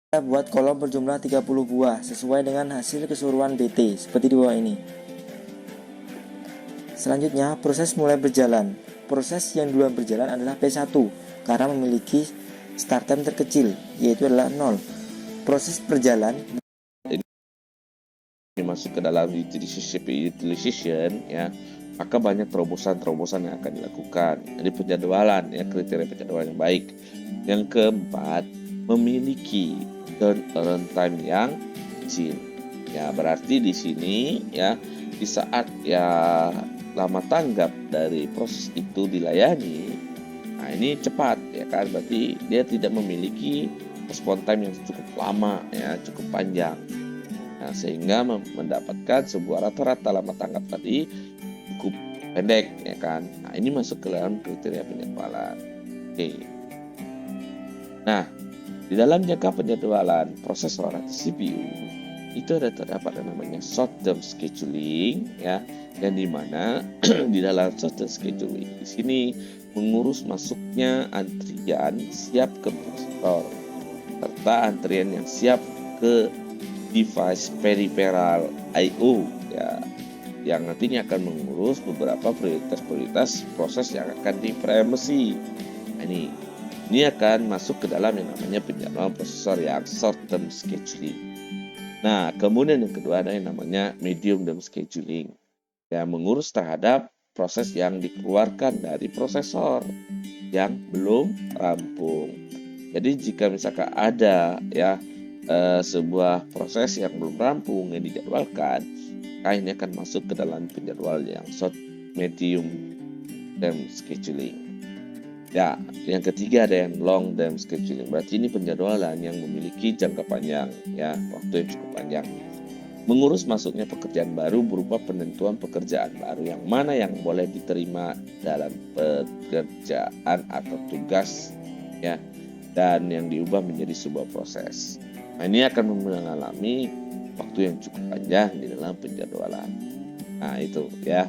Kita buat kolom berjumlah 30 buah sesuai dengan hasil keseluruhan BT seperti di bawah ini. Selanjutnya, proses mulai berjalan. Proses yang duluan berjalan adalah P1 karena memiliki start time terkecil, yaitu adalah 0. Proses berjalan ini masuk ke dalam utilization ya, maka banyak terobosan-terobosan yang akan dilakukan. Jadi penjadwalan ya, kriteria penjadwalan yang baik. Yang keempat, memiliki turnaround time yang kecil. Ya, berarti di sini ya, di saat ya lama tanggap dari proses itu dilayani, nah ini cepat ya kan, berarti dia tidak memiliki respon time yang cukup lama ya, cukup panjang. Nah, sehingga mendapatkan sebuah rata-rata lama tanggap tadi cukup pendek ya kan. Nah, ini masuk ke dalam kriteria penjadwalan. Oke. Nah, di dalam jangka penjadwalan prosesor atau CPU itu ada terdapat yang namanya short term scheduling ya, yang dimana di dalam short term scheduling di sini mengurus masuknya antrian siap ke prosesor serta antrian yang siap ke device peripheral I/O ya, yang nantinya akan mengurus beberapa prioritas proses yang akan dipreempsi. Nah, ini akan masuk ke dalam yang namanya penjadwalan prosesor yang short term scheduling. Nah, kemudian yang kedua ada yang namanya medium term scheduling, yang mengurus terhadap proses yang dikeluarkan dari prosesor yang belum rampung. Jadi jika misalkan ada ya sebuah proses yang belum rampung yang dijadwalkan, maka ini akan masuk ke dalam penjadwal yang short medium term scheduling. Ya, yang ketiga ada yang long term scheduling. Berarti ini penjadwalan yang memiliki jangka panjang ya, waktu yang cukup panjang. Mengurus masuknya pekerjaan baru berupa penentuan pekerjaan baru yang mana yang boleh diterima dalam pekerjaan atau tugas ya, dan yang diubah menjadi sebuah proses. Nah, ini akan mengalami waktu yang cukup panjang di dalam penjadwalan. Nah, itu ya.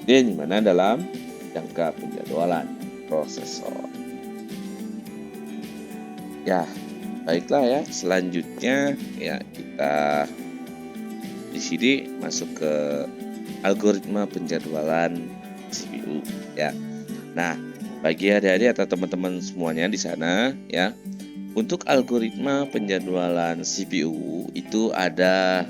Jadi dimana dalam jangka penjadwalan prosesor. Ya, baiklah ya. Selanjutnya ya, kita di sini masuk ke algoritma penjadwalan CPU ya. Nah, bagi adik-adik atau teman-teman semuanya di sana ya, untuk algoritma penjadwalan CPU itu ada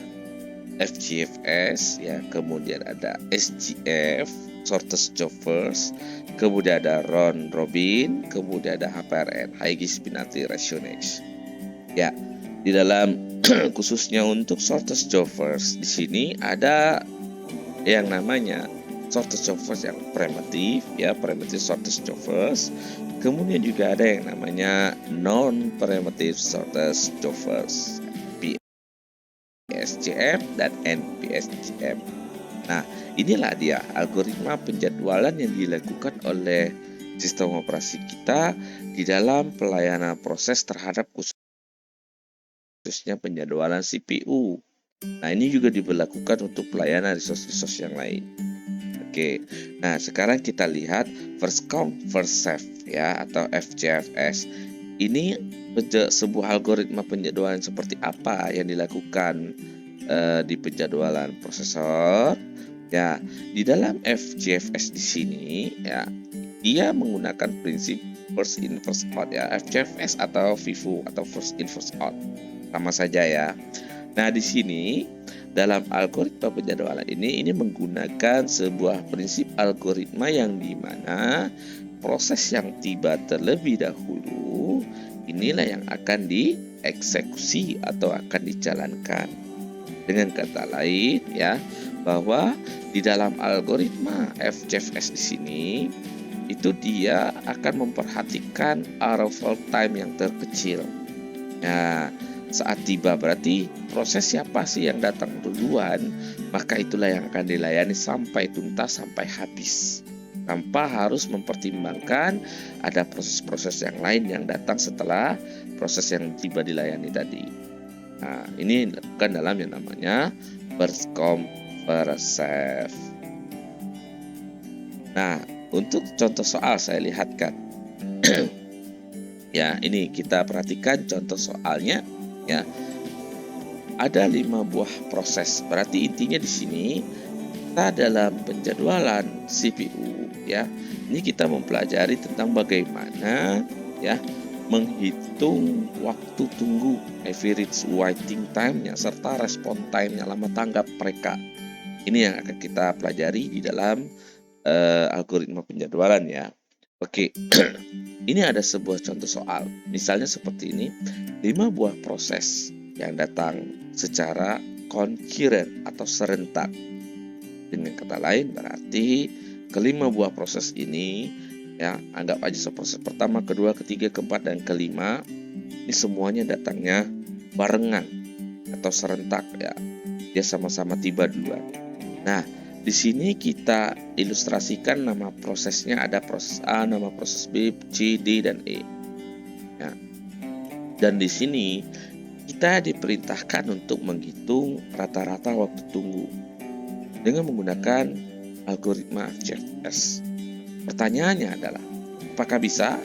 FGFS ya, kemudian ada SGF shortest job first, kemudian ada round robin, kemudian ada HPRN high spinati ratio next. Ya, di dalam khususnya untuk shortest job first di sini ada yang namanya shortest job first yang primitive ya, primitive shortest job first. Kemudian juga ada yang namanya non primitive shortest job first, PSJF dan NPSJF. Nah, inilah dia algoritma penjadwalan yang dilakukan oleh sistem operasi kita di dalam pelayanan proses terhadap khususnya penjadwalan CPU. Nah, ini juga diberlakukan untuk pelayanan resource-resource yang lain. Oke, nah sekarang kita lihat first come first serve ya, atau FCFS. Ini sebuah algoritma penjadwalan seperti apa yang dilakukan di penjadwalan prosesor. Ya, di dalam FCFS di sini ya, dia menggunakan prinsip first in first out ya, FCFS atau FIFO atau first in first out. Sama saja ya. Nah, di sini dalam algoritma penjadwalan ini menggunakan sebuah prinsip algoritma yang dimana proses yang tiba terlebih dahulu inilah yang akan dieksekusi atau akan dijalankan. Dengan kata lain ya, bahwa di dalam algoritma FCFS di sini itu dia akan memperhatikan arrival time yang terkecil. Nah, saat tiba berarti proses siapa sih yang datang duluan, maka itulah yang akan dilayani sampai tuntas, sampai habis, tanpa harus mempertimbangkan ada proses-proses yang lain yang datang setelah proses yang tiba dilayani tadi. Nah, ini dilakukan dalam yang namanya first come first serve. Nah, untuk contoh soal saya lihatkan. Ya, ini kita perhatikan contoh soalnya. ya. Ada 5 buah proses. Berarti intinya di sini kita dalam penjadwalan CPU, ya. Ini kita mempelajari tentang bagaimana, ya, menghitung waktu tunggu, average waiting time-nya, serta respon time-nya, lama tanggap mereka. Ini yang akan kita pelajari di dalam algoritma penjadwalan, ya. Oke, ini ada sebuah contoh soal. Misalnya seperti ini, 5 buah proses yang datang secara concurrent atau serentak. Dengan kata lain berarti kelima buah proses ini, ya, anggap aja proses pertama, kedua, ketiga, keempat, dan kelima ini semuanya datangnya barengan atau serentak, ya. Dia sama-sama tiba duluan. Nah, di sini kita ilustrasikan nama prosesnya, ada proses A, nama proses B, C, D, dan E. Ya. Dan di sini kita diperintahkan untuk menghitung rata-rata waktu tunggu dengan menggunakan algoritma FGFS. Pertanyaannya adalah, apakah bisa?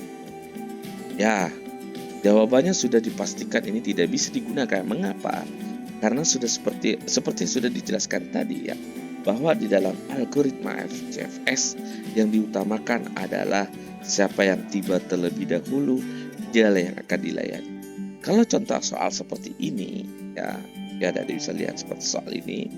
Ya, jawabannya sudah dipastikan ini tidak bisa digunakan. Mengapa? Karena sudah seperti yang sudah dijelaskan tadi, ya, bahwa di dalam algoritma FGFS yang diutamakan adalah siapa yang tiba terlebih dahulu, dialah yang akan dilayani. Kalau contoh soal seperti ini, ya dari bisa lihat seperti soal ini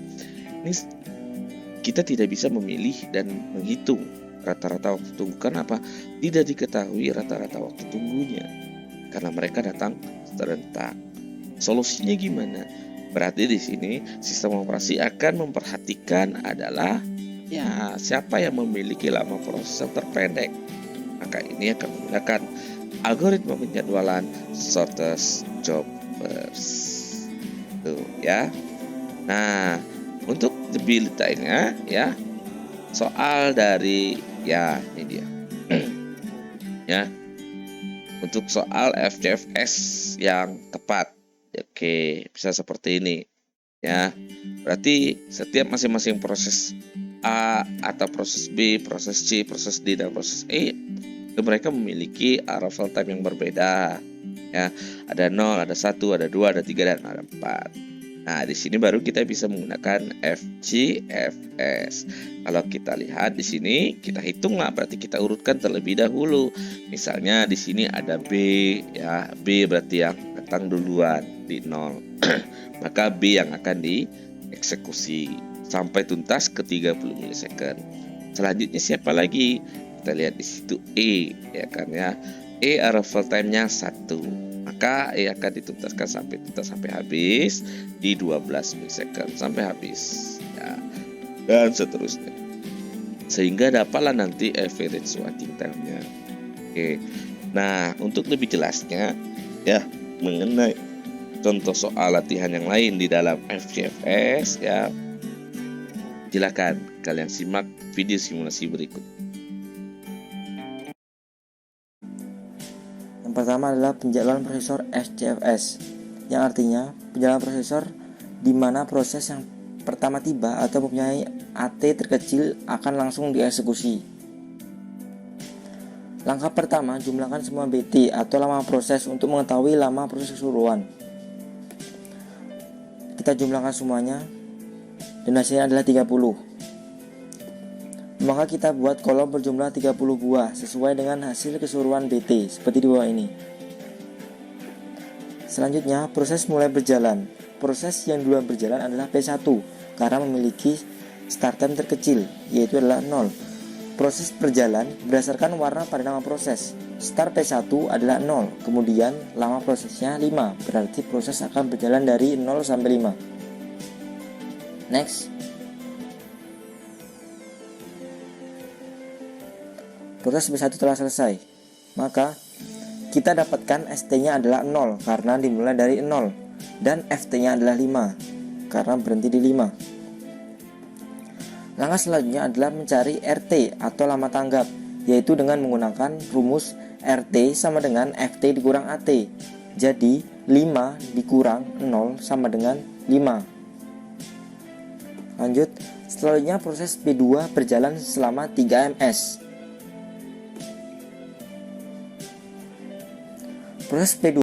kita tidak bisa memilih dan menghitung rata-rata waktu tunggu. Kenapa? Tidak diketahui rata-rata waktu tunggunya, karena mereka datang serentak. Solusinya gimana? Berarti di sini sistem operasi akan memperhatikan adalah, ya, siapa yang memiliki lama proses yang terpendek. Maka ini akan menggunakan algoritma penjadwalan shortest job first. Tuh, ya. Nah, untuk lebih detailnya, ya, soal dari, ya, ini dia. Ya. Untuk soal FGFS yang tepat. Oke, bisa seperti ini, ya. Berarti setiap masing-masing proses A atau proses B, proses C, proses D, dan proses E, mereka memiliki arrival time yang berbeda, ya. Ada 0, ada 1, ada 2, ada 3, dan ada 4. Nah, di sini baru kita bisa menggunakan FGFS. Kalau kita lihat di sini, kita hitunglah, berarti kita urutkan terlebih dahulu. Misalnya di sini ada B, ya. B berarti yang datang duluan di 0. Maka B yang akan dieksekusi sampai tuntas ke 30 milisecond. Selanjutnya siapa lagi? Kita lihat di situ E, ya kan, ya. E arrival time-nya 1. Maka E akan dituntaskan sampai tuntas, sampai habis di 12 milisecond sampai habis, ya. Dan seterusnya. Sehingga dapatlah nanti average waiting time-nya. Oke. Nah, untuk lebih jelasnya, ya, mengenai contoh soal latihan yang lain di dalam FGFS, ya, silakan kalian simak video simulasi berikut. Yang pertama adalah penjadwalan prosesor FGFS, yang artinya penjadwalan prosesor di mana proses yang pertama tiba atau mempunyai AT terkecil akan langsung dieksekusi. Langkah pertama, jumlahkan semua BT atau lama proses untuk mengetahui lama proses keseluruhan. Kita jumlahkan semuanya dan hasilnya adalah 30. Maka kita buat kolom berjumlah 30 buah sesuai dengan hasil keseluruhan BT seperti di bawah ini. Selanjutnya, proses mulai berjalan. Proses yang duluan berjalan adalah P1 karena memiliki start time terkecil, yaitu adalah 0. Proses berjalan berdasarkan warna pada nama proses. Start P1 adalah 0, kemudian lama prosesnya 5, berarti proses akan berjalan dari 0 sampai 5. Next. Proses P1 telah selesai, maka kita dapatkan ST-nya adalah 0 karena dimulai dari 0, dan FT-nya adalah 5 karena berhenti di 5. Langkah selanjutnya adalah mencari RT atau lama tanggap, yaitu dengan menggunakan rumus RT sama dengan FT dikurang AT. Jadi 5 dikurang 0 sama dengan 5. Lanjut, selanjutnya proses P2 berjalan selama 3 ms. Proses P2